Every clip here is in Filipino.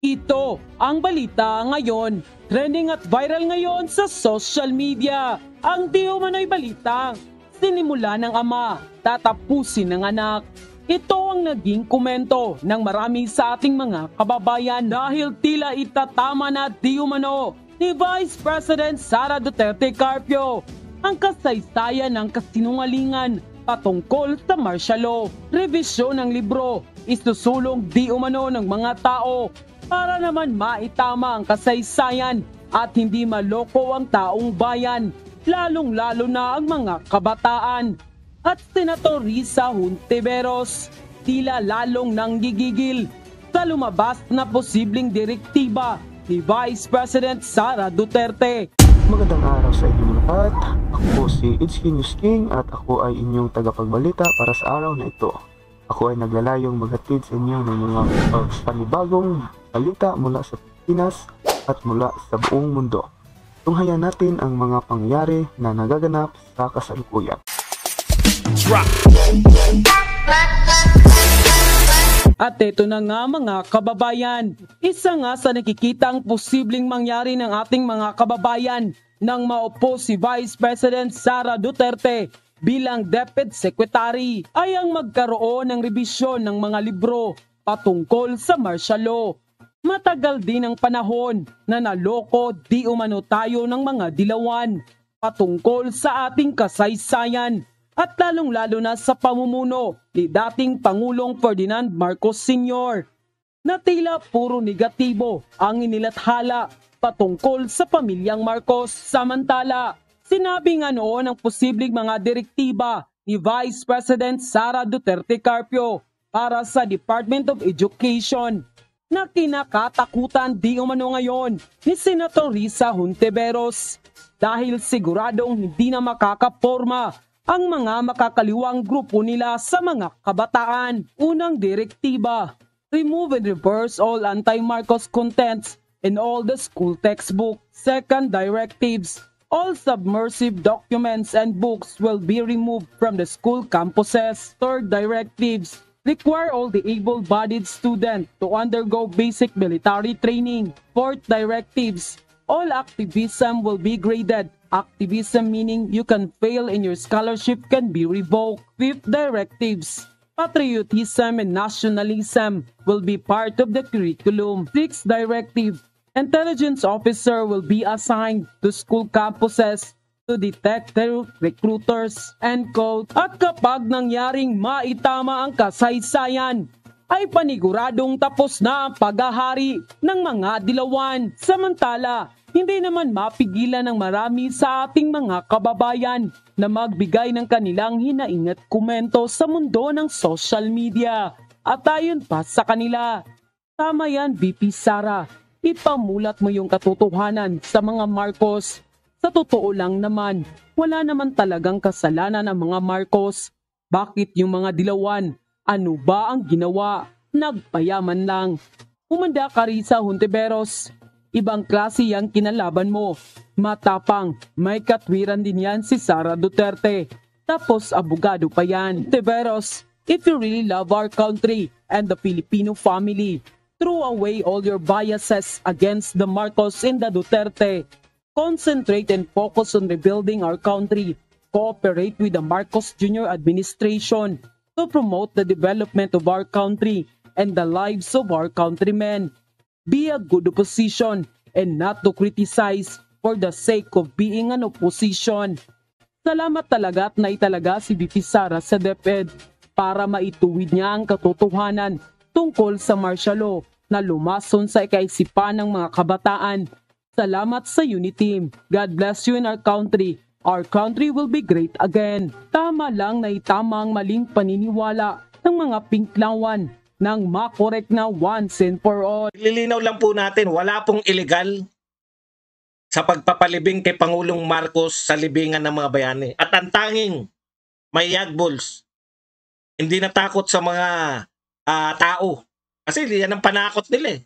Ito ang balita ngayon. Trending at viral ngayon sa social media. Ang di umano'y balita. Sinimula ng ama, tatapusin ng anak. Ito ang naging komento ng marami sa ating mga kababayan dahil tila itatama na di umano ni Vice President Sara Duterte Carpio ang kasaysayan ng kasinungalingan patungkol sa martial law. Revisyon ng libro, isusulong di umano ng mga tao para naman maitama ang kasaysayan at hindi maloko ang taong bayan, lalong-lalo na ang mga kabataan. At Senator Risa Hontiveros tila lalong nanggigigil sa lumabas na posibleng direktiba ni Vice President Sara Duterte. Magandang araw sa inyong lahat. Ako si Itzky News King at ako ay inyong tagapagbalita para sa araw na ito. Ako ay naglalayong maghatid sa inyo ng mga panibagong balita mula sa Pilipinas at mula sa buong mundo. Tunghayan natin ang mga pangyayari na nagaganap sa kasalukuyan. At ito na nga mga kababayan, isa nga sa nakikitang posibleng mangyari ng ating mga kababayan nang maupo si Vice President Sara Duterte bilang DepEd Secretary ay ang magkaroon ng rebisyon ng mga libro patungkol sa martial law. Matagal din ang panahon na naloko di umano tayo ng mga dilawan patungkol sa ating kasaysayan at lalong-lalo na sa pamumuno ni dating Pangulong Ferdinand Marcos Sr. na tila puro negatibo ang inilathala patungkol sa pamilyang Marcos. Samantala, sinabi nga noon ang posibleng mga direktiba ni Vice President Sara Duterte Carpio para sa Department of Education na kinakatakutan di umano ngayon ni Senator Risa Hontiveros dahil siguradong hindi na makakaporma ang mga makakaliwang grupo nila sa mga kabataan. Unang direktiba, remove and reverse all anti-Marcos contents in all the school textbook. Second directives, all submersive documents and books will be removed from the school campuses. Third directives, require all the able-bodied students to undergo basic military training. Fourth directives, all activism will be graded. Activism meaning you can fail and your scholarship can be revoked. Fifth directives, patriotism and nationalism will be part of the curriculum. Sixth directive, intelligence officer will be assigned to school campuses to detect recruiters. End quote. At kapag nangyaring maitama ang kasaysayan, ay paniguradong tapos na ang paghahari ng mga dilawan. Samantala, hindi naman mapigilan ng marami sa ating mga kababayan na magbigay ng kanilang hinaing at komento sa mundo ng social media. At ayon pa sa kanila, tama yan VP Sara, ipamulat mo yung katotohanan sa mga Marcos. Sa totoo lang naman, wala naman talagang kasalanan ang mga Marcos. Bakit yung mga dilawan? Ano ba ang ginawa? Nagpayaman lang. Umanda ka Risa Hontiveros. Ibang klase yang kinalaban mo. Matapang, may katwiran din yan si Sara Duterte. Tapos abogado pa yan. Hontiveros, if you really love our country and the Filipino family, throw away all your biases against the Marcos and the Duterte. Concentrate and focus on rebuilding our country. Cooperate with the Marcos Jr. administration to promote the development of our country and the lives of our countrymen. Be a good opposition and not to criticize for the sake of being an opposition. Salamat talaga at naitalaga si VP Sara sa DepEd para maituwid niya ang katotohanan tungkol sa martial law na lumason sa ikaisipan ng mga kabataan. Salamat sa Uniteam. God bless you in our country. Our country will be great again. Tama lang na itama ang maling paniniwala ng mga pinklawan nang makorek na once and for all. Lilinaw lang po natin, wala pong illegal sa pagpapalibing kay Pangulong Marcos sa libingan ng mga bayani. At ang tanging may yagbols, hindi natakot sa mga tao. Kasi yan ang panakot nila eh.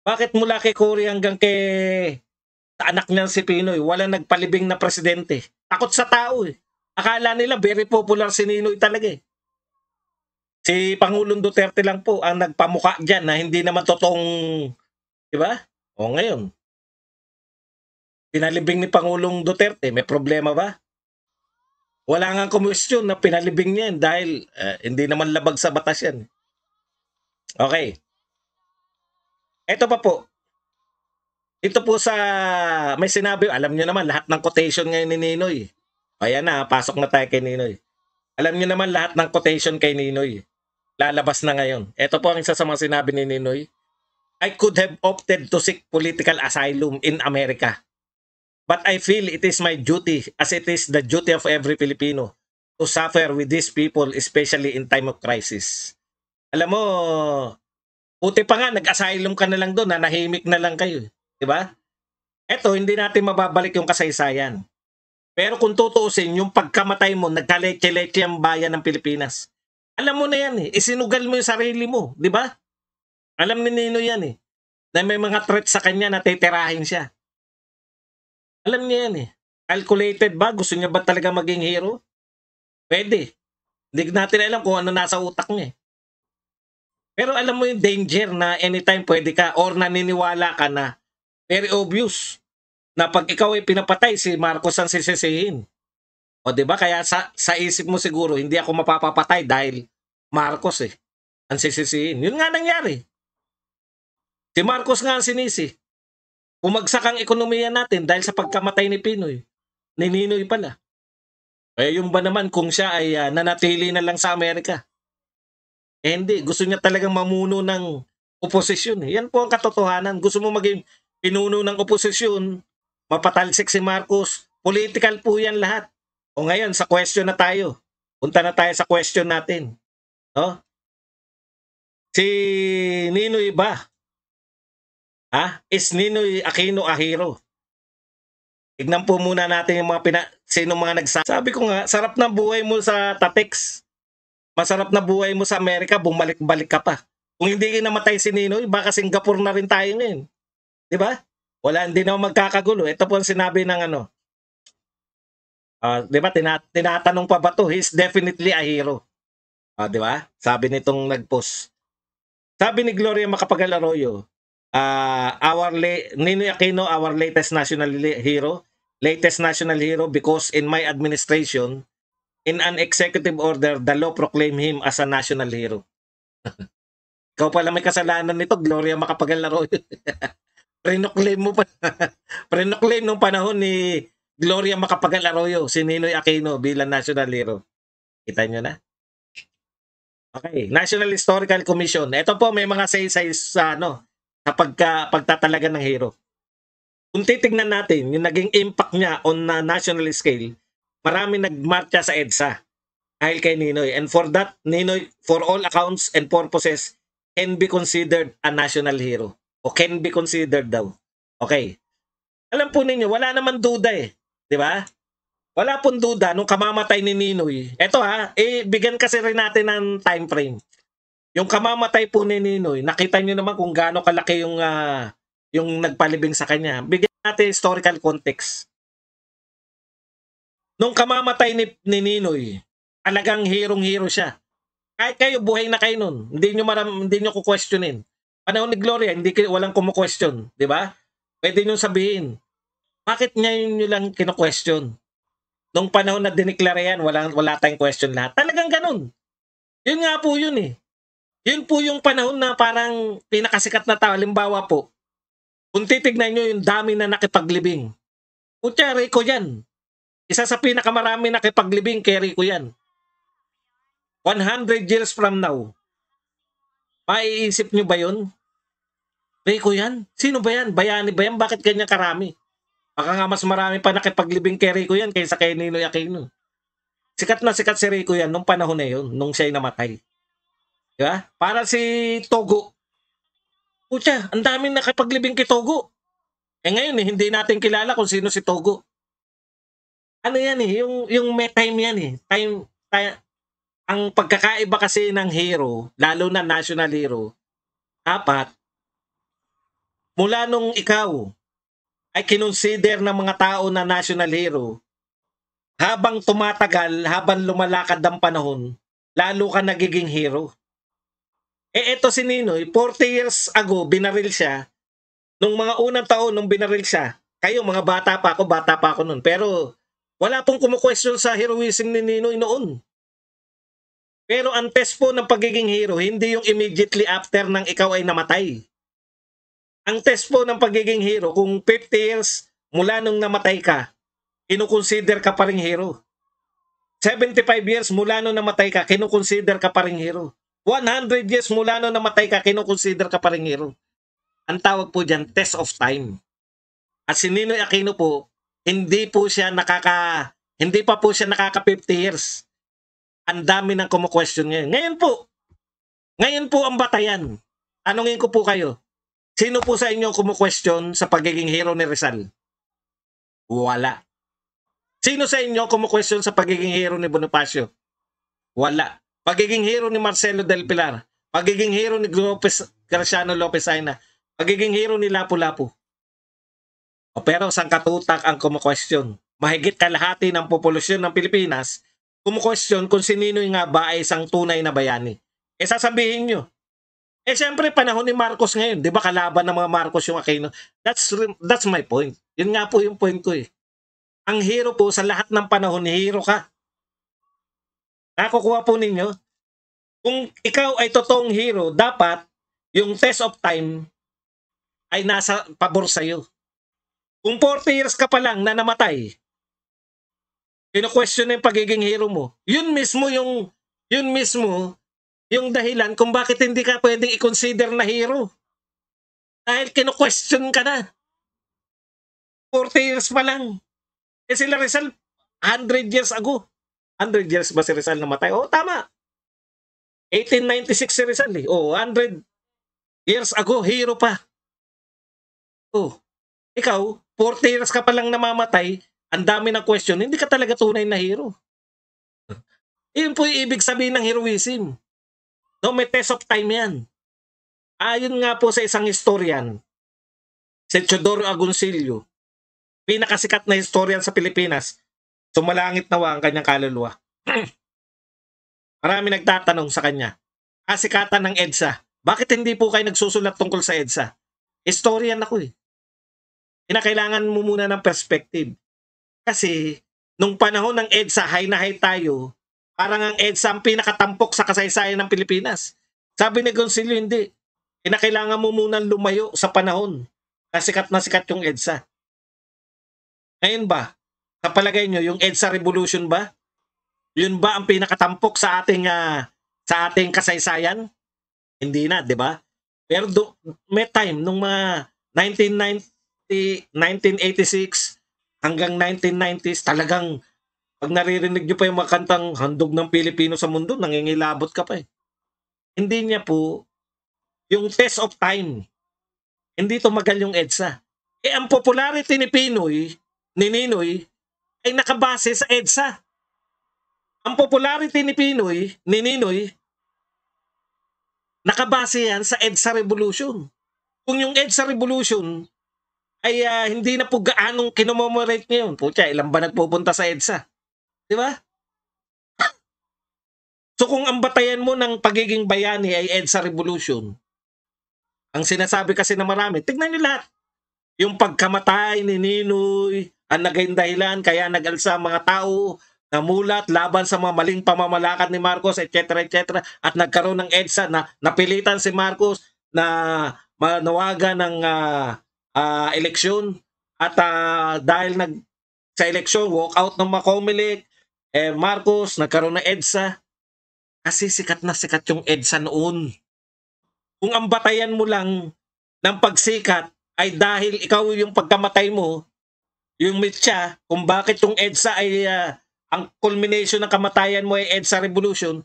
Bakit mula kay Cory hanggang kay sa anak niya si Pinoy, wala nagpalibing na presidente? Takot sa tao eh. Akala nila very popular si Ninoy talaga eh. Si Pangulong Duterte lang po ang nagpamuka dyan na hindi naman totoong, di ba? O ngayon, pinalibing ni Pangulong Duterte, may problema ba? Wala nga komisyon na pinalibing niya yan dahil hindi naman labag sa batas yan. Okay. Ito pa po. Ito po sa, may sinabi, alam niyo naman, lahat ng quotation ngayon ni Ninoy. Ayan na, pasok na tayo kay Ninoy. Alam niyo naman lahat ng quotation kay Ninoy. Lalabas na ngayon. Ito po ang isa sa mga sinabi ni Ninoy. I could have opted to seek political asylum in America. But I feel it is my duty, as it is the duty of every Filipino, to suffer with these people, especially in time of crisis. Alam mo, puti pa nga, nag-asylum ka na lang doon, nanahimik na lang kayo. Diba? Eto, hindi natin mababalik yung kasaysayan. Pero kung tutuusin, yung pagkamatay mo, nagkaleke-leke ang bayan ng Pilipinas. Alam mo na yan eh. Isinugal mo yung sarili mo. Diba? Alam ni Nino yan eh. Na may mga threats sa kanya na titirahin siya. Alam niya yan eh. Calculated ba? Gusto niya ba talaga maging hero? Pwede. Hindi natin alam kung ano nasa utak niya eh. Pero alam mo yung danger na anytime pwede ka or naniniwala ka na very obvious na pag ikaw ay pinapatay, si Marcos ang sisisihin. O diba? Kaya sa isip mo siguro, hindi ako mapapapatay dahil Marcos eh. Ang sisisihin. Yun nga nangyari. Si Marcos nga ang sinisi. Bumagsak ang ekonomiya natin dahil sa pagkamatay ni Pinoy. Ni Ninoy pala. Eh yung ba naman kung siya ay nanatili na lang sa Amerika? Eh hindi. Gusto niya talagang mamuno ng oposisyon. Yan po ang katotohanan. Gusto mo maging pinuno ng oposisyon, mapatalsik si Marcos. Political po yan lahat. O ngayon, sa question na tayo. Punta na tayo sa question natin. No? Si Ninoy ba? Is Ninoy Aquino a hero? Tignan po muna natin yung sino mga nagsasabi. Sabi ko nga, sarap na buhay mo sa Tatex. Masarap na buhay mo sa Amerika, bumalik-balik ka pa. Kung hindi namatay si Ninoy, baka Singapore na rin tayo ngayon. Di ba? Hindi na magkakagulo. Ito po ang sinabi ng ano. Di ba? Tinatanong pa ba to? He's definitely a hero. Di ba? Sabi nitong nag-post. Sabi ni Gloria Macapagal Arroyo, Ninoy Aquino, our latest national hero. Latest national hero because in my administration, in an executive order, the law proclaimed him as a national hero. Ikaw pala may kasalanan nito, Gloria Macapagal Arroyo. Prenoclaim mo pa. Prenoclaim nung panahon ni Gloria Macapagal Arroyo, si Ninoy Aquino bilang national hero. Kita nyo na? Okay, National Historical Commission. Ito po may mga say-say sa sa pagtatalaga ng hero. Kung titignan natin yung naging impact niya on national scale, marami nagmarcha sa EDSA dahil kay Ninoy. And for that, Ninoy, for all accounts and purposes, can be considered a national hero. O can be considered daw. Okay. Alam po ninyo, wala naman duda eh. Di ba? Wala pong duda nung kamamatay ni Ninoy. Ito bigyan kasi rin natin ng time frame. Yung kamamatay po ni Ninoy, nakita nyo naman kung gaano kalaki yung nagpalibing sa kanya. Bigyan natin historical context. Nung kamamatay ni Ninoy, talagang hirong-hero siya. Kahit kayo, buhay na kayo nun. Hindi nyo kukwestiyonin. Panahon ni Gloria, walang kumu-question. Di ba? Pwede nyo sabihin, bakit ngayon nyo lang kinu-question? Nung panahon na dineklara yan, wala tayong question lahat. Talagang ganun. Yun nga po yun eh. Yun po yung panahon na parang pinakasikat na tao. Halimbawa po, kung titignan nyo yung dami na nakipaglibing. Putya, Rico yan. Isa sa pinakamarami nakipaglibing kay Rico yan. 100 years from now, maiisip nyo ba yun? Rico yan? Sino ba yan? Bayani ba yan? Bakit ganyan karami? Baka nga mas marami pa nakipaglibing kay Rico yan kaysa kay Ninoy Aquino. Sikat na sikat si Rico yan nung panahon na yun, nung siya'y namatay. Diba? Para si Togo. Pucha, ang daming nakipaglibing kay Togo. Ngayon hindi natin kilala kung sino si Togo. Ano yan yung may time yan Time, ang pagkakaiba kasi ng hero, lalo na national hero, dapat, mula nung ikaw ay kinonsider ng mga tao na national hero, habang tumatagal, habang lumalakad ang panahon, lalo ka nagiging hero. Eto si Ninoy, 40 years ago, binaril siya. Nung mga unang taon, nung binaril siya, kayo, mga bata pa ako nun. Pero, wala pong kumu-question sa heroism ni Ninoy noon. Pero ang test po ng pagiging hero, hindi yung immediately after nang ikaw ay namatay. Ang test po ng pagiging hero, kung 50 years mula nung namatay ka, kinukonsider ka pa ring hero. 75 years mula nung namatay ka, kinukonsider ka pa ring hero. 100 years mula nung namatay ka, kinukonsider ka pa ring hero. Ang tawag po dyan, test of time. At si Ninoy Aquino po, hindi pa po siya nakaka 50 years. Ang dami ng kumu-question ngayon. Ngayon po ang batayan. Tanungin ko po kayo, sino po sa inyo kumu-question sa pagiging hero ni Rizal? Wala. Sino sa inyo kumu-question sa pagiging hero ni Bonifacio? Wala. Pagiging hero ni Marcelo del Pilar, pagiging hero ni Graciano Lopez Aina, pagiging hero ni Lapu-Lapu. Pero sangkatutak ang kumu-question. Mahigit kalahati ng populasyon ng Pilipinas kumu-question kung si Ninoy nga ba ay isang tunay na bayani. Sasabihin nyo, siyempre panahon ni Marcos ngayon, di ba kalaban ng mga Marcos yung Aquino? That's my point. Yun nga po yung point ko eh. Ang hero po sa lahat ng panahon, hero ka. Nakukuha po ninyo? Kung ikaw ay totoong hero, dapat yung test of time ay nasa pabor sa'yo. Kung 40 years ka pa lang na namatay, kino-question na yung pagiging hero mo. Yun mismo yung dahilan kung bakit hindi ka pwedeng i-consider na hero. Dahil kino-question ka na. 40 years pa lang. Sila Rizal, 100 years ago. 100 years ba si Rizal namatay? Oo, tama. 1896 si Rizal eh. 100 years ago, hero pa. Ikaw, 40 years ka pa lang namamatay, ang dami ng question, hindi ka talaga tunay na hero. Yun po yung ibig sabihin ng heroism. No, may test of time yan. Ayon nga po sa isang historian, si Teodoro Agoncillo, pinakasikat na historian sa Pilipinas, sumalangit nawa ang kanyang kaluluwa. Marami nagtatanong sa kanya, kasikatan ng EDSA, bakit hindi po kayo nagsusulat tungkol sa EDSA? Historian ako eh. Kinakailangan mo muna ng perspective. Kasi, nung panahon ng EDSA, high na high tayo, parang ang EDSA ang pinakatampok sa kasaysayan ng Pilipinas. Sabi ni Gonzalo, hindi. Kinakailangan mo muna lumayo sa panahon. Sikat na sikat yung EDSA. Ngayon ba, sa palagay nyo, yung EDSA Revolution ba? Yun ba ang pinakatampok sa ating kasaysayan? Hindi na, di ba? Pero may time, nung mga 1986 hanggang 1990s, talagang pag naririnig nyo pa yung mga kantang Handog ng Pilipino sa Mundo, nangingilabot ka pa eh. Hindi niya po yung test of time. Hindi tumagal yung EDSA. Ang popularity ni Ninoy, ay nakabase sa EDSA. Ang popularity ni Ninoy, nakabase yan sa EDSA Revolution. Kung yung EDSA Revolution ay hindi na po gaanong kinomemorate ngayon. Pucha, ilan ba nagpupunta sa EDSA? Di ba? So kung ang batayan mo ng pagiging bayani ay EDSA Revolution, ang sinasabi kasi na marami, tignan nyo lahat. Yung pagkamatay ni Ninoy, ang naging dahilan, kaya nag-alsa mga tao, namulat laban sa mga maling pamamalakad ni Marcos, etc. etc. At nagkaroon ng EDSA na napilitan si Marcos na manawagan ng eleksyon. At dahil sa eleksyon, walk out ng Macomelec, Marcos, nagkaroon ng EDSA. Kasi sikat na sikat yung EDSA noon. Kung ang batayan mo lang ng pagsikat ay dahil ikaw yung pagkamatay mo, yung mitya, kung bakit yung EDSA ay ang culmination ng kamatayan mo ay EDSA Revolution,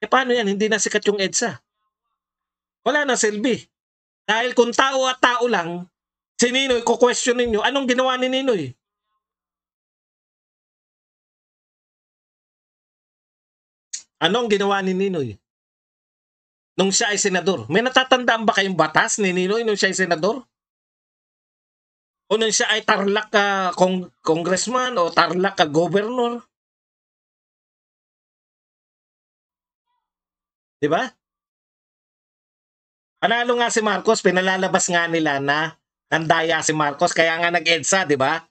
paano yan? Hindi na sikat yung EDSA. Wala na silbi. Dahil kung tao at tao lang, si Ninoy, ko-question ninyo, anong ginawa ni Ninoy? Anong ginawa ni Ninoy? Nung siya ay senador. May natatandaan ba kayong batas ni Ninoy nung siya ay senador? O nung siya ay Tarlac congressman o Tarlac governor? Di ba? Panalo nga si Marcos, pinalalabas nga nila na nandaya si Marcos, kaya nga nag-EDSA, di ba?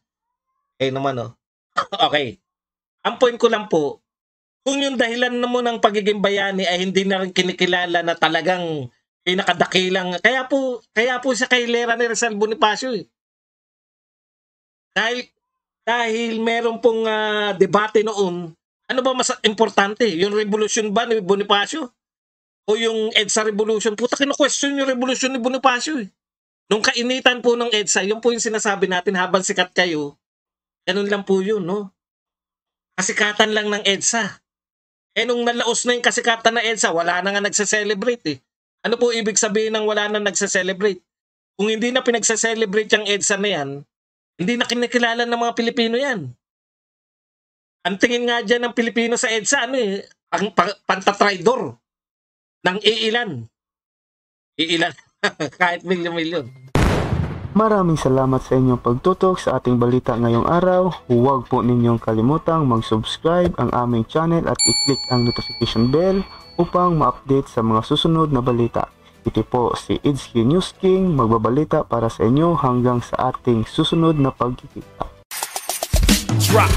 Eh naman, oh. Okay. Ang point ko lang po, kung yung dahilan mo ng pagiging bayani ay hindi na rin kinikilala na talagang pinakadakilang, kaya po siya kay Lera ni Rizal Bonifacio eh. Dahil meron pong debate noon, ano ba mas importante? Yung revolution ba ni Bonifacio? O yung EDSA revolution? Puta, kino-question yung revolution ni Bonifacio eh. Nung kainitan po ng EDSA, yun po yung sinasabi natin habang sikat kayo, ganun lang po yun, no? Kasikatan lang ng EDSA. Eh nung nalaos na yung kasikatan ng EDSA, wala na nga nagse-celebrate eh. Ano po ibig sabihin ng wala na nagse-celebrate? Kung hindi na pinagse-celebrate yung EDSA na yan, hindi na kinikilala ng mga Pilipino yan. Ang tingin nga dyan ng Pilipino sa EDSA, ano eh, ang pantatraidor ng iilan. Iilan. Kahit milyon-milyon. Maraming salamat sa inyong pagtutok sa ating balita ngayong araw. Huwag po ninyong kalimutang mag-subscribe ang aming channel at i-click ang notification bell upang ma-update sa mga susunod na balita. Ito po si HQ News King, magbabalita para sa inyo hanggang sa ating susunod na pagkikita. Drop.